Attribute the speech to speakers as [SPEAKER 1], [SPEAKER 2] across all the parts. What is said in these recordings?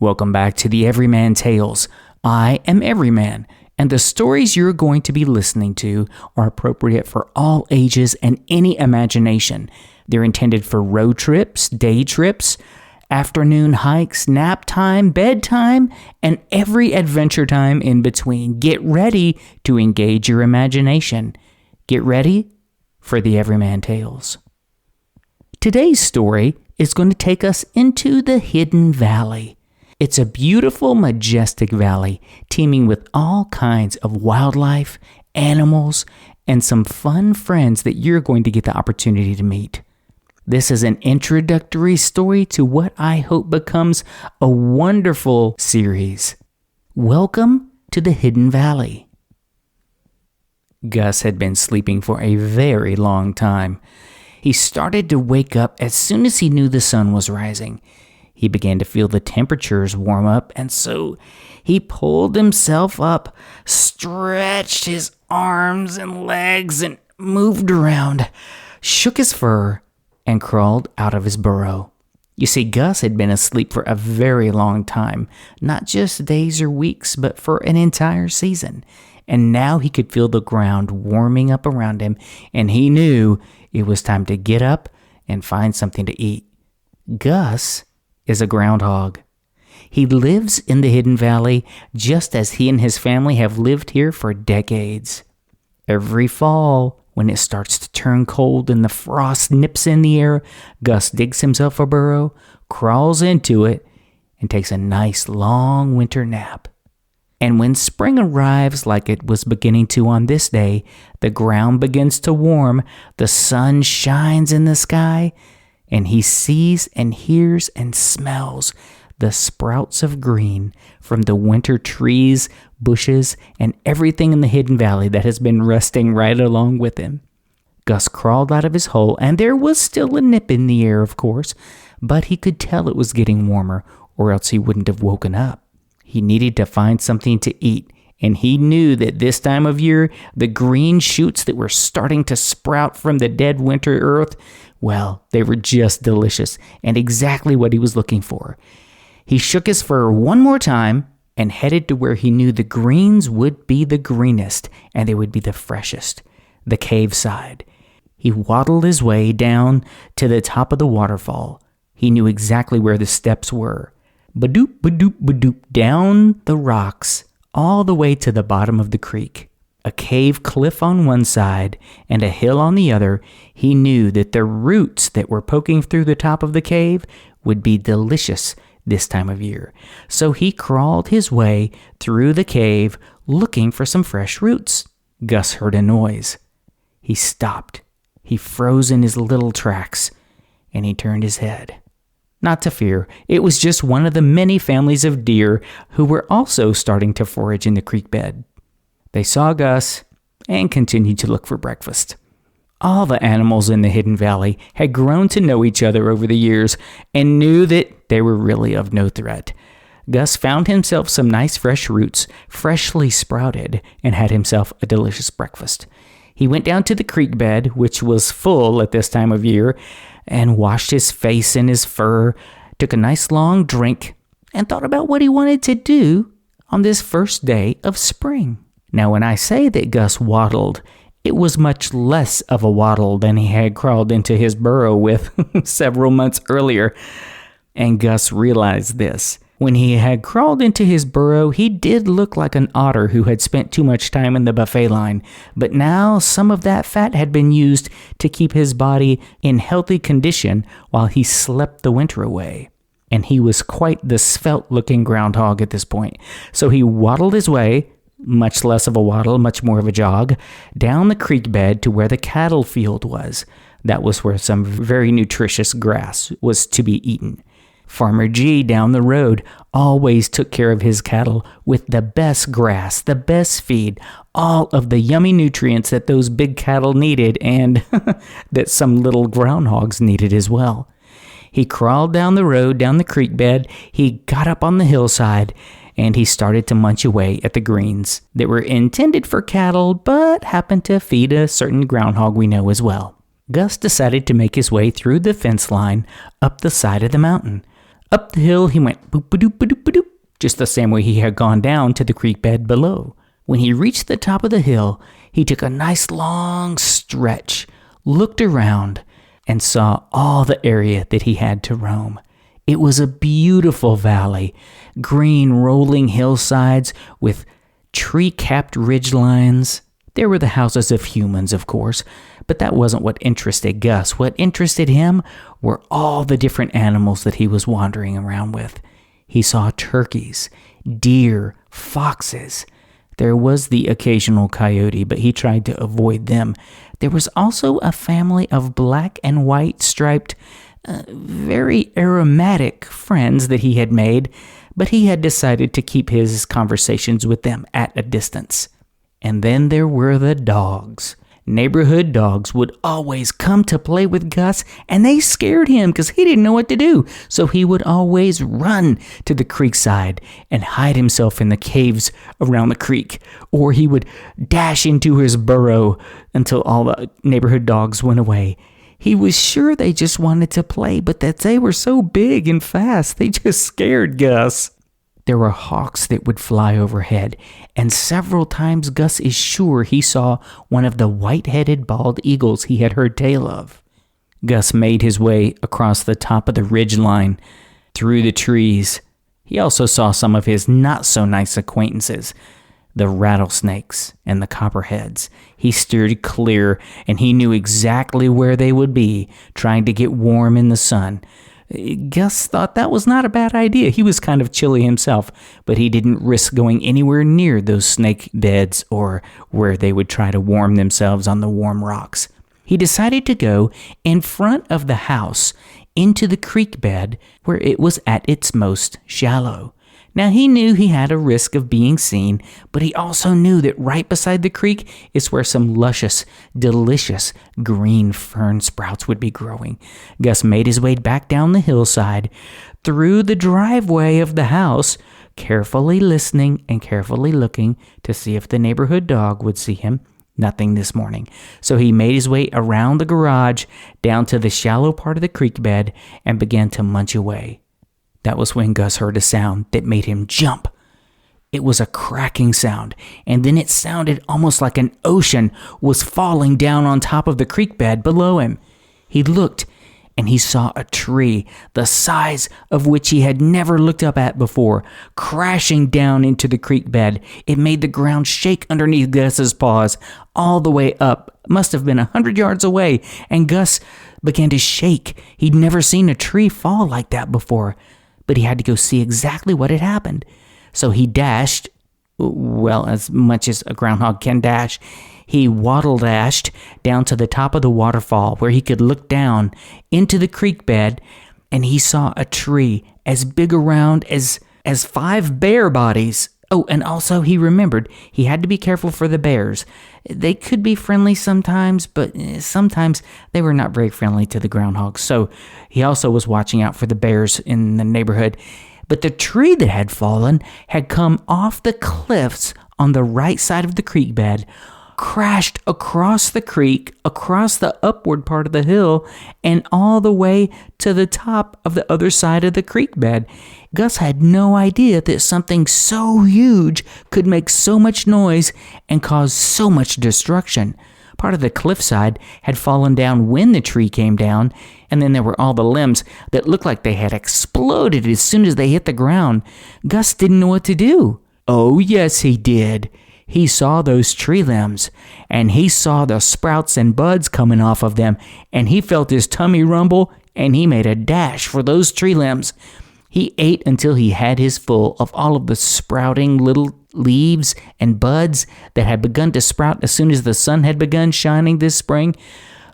[SPEAKER 1] Welcome back to the Everyman Tales. I am Everyman, and the stories you're going to be listening to are appropriate for all ages and any imagination. They're intended for road trips, day trips, afternoon hikes, nap time, bedtime, and every adventure time in between. Get ready to engage your imagination. Get ready for the Everyman Tales. Today's story is going to take us into the Hidden Valley. It's a beautiful, majestic valley teeming with all kinds of wildlife, animals, and some fun friends that you're going to get the opportunity to meet. This is an introductory story to what I hope becomes a wonderful series. Welcome to the Hidden Valley. Gus had been sleeping for a very long time. He started to wake up as soon as he knew the sun was rising. He began to feel the temperatures warm up, and so he pulled himself up, stretched his arms and legs, and moved around, shook his fur, and crawled out of his burrow. You see, Gus had been asleep for a very long time, not just days or weeks, but for an entire season. And now he could feel the ground warming up around him, and he knew it was time to get up and find something to eat. Gus is a groundhog. He lives in the Hidden Valley just as he and his family have lived here for decades. Every fall, when it starts to turn cold and the frost nips in the air, Gus digs himself a burrow, crawls into it, and takes a nice long winter nap. And when spring arrives like it was beginning to on this day, the ground begins to warm, the sun shines in the sky, and he sees and hears and smells the sprouts of green from the winter trees, bushes, and everything in the Hidden Valley that has been resting right along with him. Gus crawled out of his hole, and there was still a nip in the air, of course, but he could tell it was getting warmer, or else he wouldn't have woken up. He needed to find something to eat, and he knew that this time of year, the green shoots that were starting to sprout from the dead winter earth, well, they were just delicious and exactly what he was looking for. He shook his fur one more time and headed to where he knew the greens would be the greenest and they would be the freshest, the cave side. He waddled his way down to the top of the waterfall. He knew exactly where the steps were. Badoop, badoop, badoop, down the rocks, all the way to the bottom of the creek. A cave cliff on one side and a hill on the other. He knew that the roots that were poking through the top of the cave would be delicious this time of year. So he crawled his way through the cave looking for some fresh roots. Gus heard a noise. He stopped. He froze in his little tracks, and he turned his head. Not to fear, it was just one of the many families of deer who were also starting to forage in the creek bed. They saw Gus and continued to look for breakfast. All the animals in the Hidden Valley had grown to know each other over the years and knew that they were really of no threat. Gus found himself some nice fresh roots, freshly sprouted, and had himself a delicious breakfast. He went down to the creek bed, which was full at this time of year, and washed his face in his fur, took a nice long drink, and thought about what he wanted to do on this first day of spring. Now, when I say that Gus waddled, it was much less of a waddle than he had crawled into his burrow with several months earlier. And Gus realized this. When he had crawled into his burrow, he did look like an otter who had spent too much time in the buffet line. But now some of that fat had been used to keep his body in healthy condition while he slept the winter away. And he was quite the svelte-looking groundhog at this point. So he waddled his way, much less of a waddle, much more of a jog, down the creek bed to where the cattle field was. That was where some very nutritious grass was to be eaten. Farmer G down the road always took care of his cattle with the best grass, the best feed, all of the yummy nutrients that those big cattle needed and that some little groundhogs needed as well. He crawled down the road, down the creek bed, he got up on the hillside, and he started to munch away at the greens that were intended for cattle but happened to feed a certain groundhog we know as well. Gus decided to make his way through the fence line up the side of the mountain. Up the hill he went, boop-a-doop-a-doop-a-doop, just the same way he had gone down to the creek bed below. When he reached the top of the hill, he took a nice long stretch, looked around, and saw all the area that he had to roam. It was a beautiful valley, green rolling hillsides with tree-capped ridgelines. There were the houses of humans, of course, but that wasn't what interested Gus. What interested him were all the different animals that he was wandering around with. He saw turkeys, deer, foxes. There was the occasional coyote, but he tried to avoid them. There was also a family of black and white striped, very aromatic friends that he had made, but he had decided to keep his conversations with them at a distance. And then there were the dogs. Neighborhood dogs would always come to play with Gus, and they scared him because he didn't know what to do. So he would always run to the creekside and hide himself in the caves around the creek, or he would dash into his burrow until all the neighborhood dogs went away. He was sure they just wanted to play, but that they were so big and fast, they just scared Gus. There were hawks that would fly overhead, and several times Gus is sure he saw one of the white-headed bald eagles he had heard tale of. Gus made his way across the top of the ridgeline, through the trees. He also saw some of his not-so-nice acquaintances, the rattlesnakes and the copperheads. He steered clear, and he knew exactly where they would be, trying to get warm in the sun. Gus thought that was not a bad idea. He was kind of chilly himself, but he didn't risk going anywhere near those snake beds or where they would try to warm themselves on the warm rocks. He decided to go in front of the house into the creek bed where it was at its most shallow. Now, he knew he had a risk of being seen, but he also knew that right beside the creek is where some luscious, delicious green fern sprouts would be growing. Gus made his way back down the hillside, through the driveway of the house, carefully listening and carefully looking to see if the neighborhood dog would see him. Nothing this morning. So he made his way around the garage, down to the shallow part of the creek bed, and began to munch away. That was when Gus heard a sound that made him jump. It was a cracking sound, and then it sounded almost like an ocean was falling down on top of the creek bed below him. He looked, and he saw a tree, the size of which he had never looked up at before, crashing down into the creek bed. It made the ground shake underneath Gus's paws, all the way up. Must have been 100 yards away, and Gus began to shake. He'd never seen a tree fall like that before, but he had to go see exactly what had happened. So he dashed, well, as much as a groundhog can dash. He waddle-dashed down to the top of the waterfall where he could look down into the creek bed, and he saw a tree as big around as 5 bear bodies. Oh, and also he remembered he had to be careful for the bears. They could be friendly sometimes, but sometimes they were not very friendly to the groundhogs. So he also was watching out for the bears in the neighborhood. But the tree that had fallen had come off the cliffs on the right side of the creek bed, crashed across the creek, across the upward part of the hill, and all the way to the top of the other side of the creek bed. Gus had no idea that something so huge could make so much noise and cause so much destruction. Part of the cliffside had fallen down when the tree came down, and then there were all the limbs that looked like they had exploded as soon as they hit the ground. Gus didn't know what to do. Oh, yes, he did. He saw those tree limbs, and he saw the sprouts and buds coming off of them, and he felt his tummy rumble, and he made a dash for those tree limbs. He ate until he had his full of all of the sprouting little leaves and buds that had begun to sprout as soon as the sun had begun shining this spring.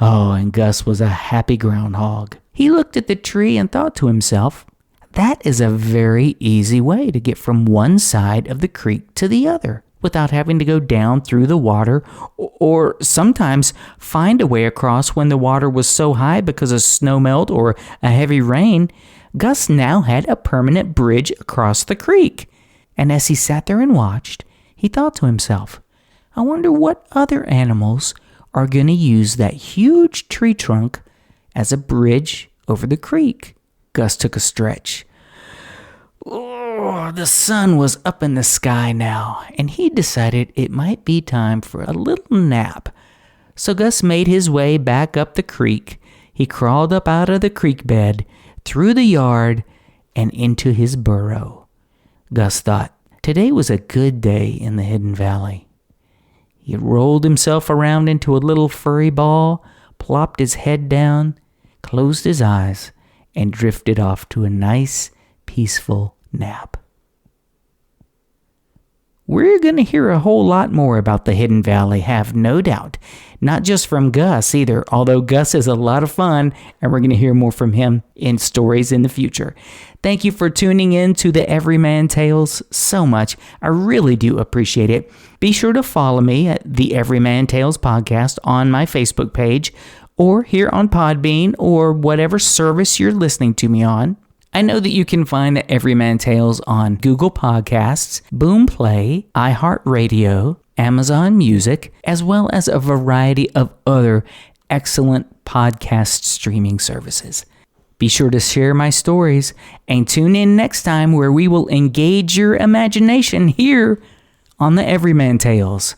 [SPEAKER 1] Oh, and Gus was a happy groundhog. He looked at the tree and thought to himself, that is a very easy way to get from one side of the creek to the other, without having to go down through the water, or sometimes find a way across when the water was so high because of snowmelt or a heavy rain. Gus now had a permanent bridge across the creek. And as he sat there and watched, he thought to himself, I wonder what other animals are going to use that huge tree trunk as a bridge over the creek. Gus took a stretch. Oh, the sun was up in the sky now, and he decided it might be time for a little nap. So Gus made his way back up the creek. He crawled up out of the creek bed, through the yard, and into his burrow. Gus thought today was a good day in the Hidden Valley. He rolled himself around into a little furry ball, plopped his head down, closed his eyes, and drifted off to a nice, peaceful nap. We're going to hear a whole lot more about the Hidden Valley, have no doubt. Not just from Gus either, although Gus is a lot of fun, and we're going to hear more from him in stories in the future. Thank you for tuning in to the Everyman Tales so much. I really do appreciate it. Be sure to follow me at the Everyman Tales podcast on my Facebook page, or here on Podbean, or whatever service you're listening to me on. I know that you can find the Everyman Tales on Google Podcasts, Boomplay, iHeartRadio, Amazon Music, as well as a variety of other excellent podcast streaming services. Be sure to share my stories and tune in next time where we will engage your imagination here on the Everyman Tales.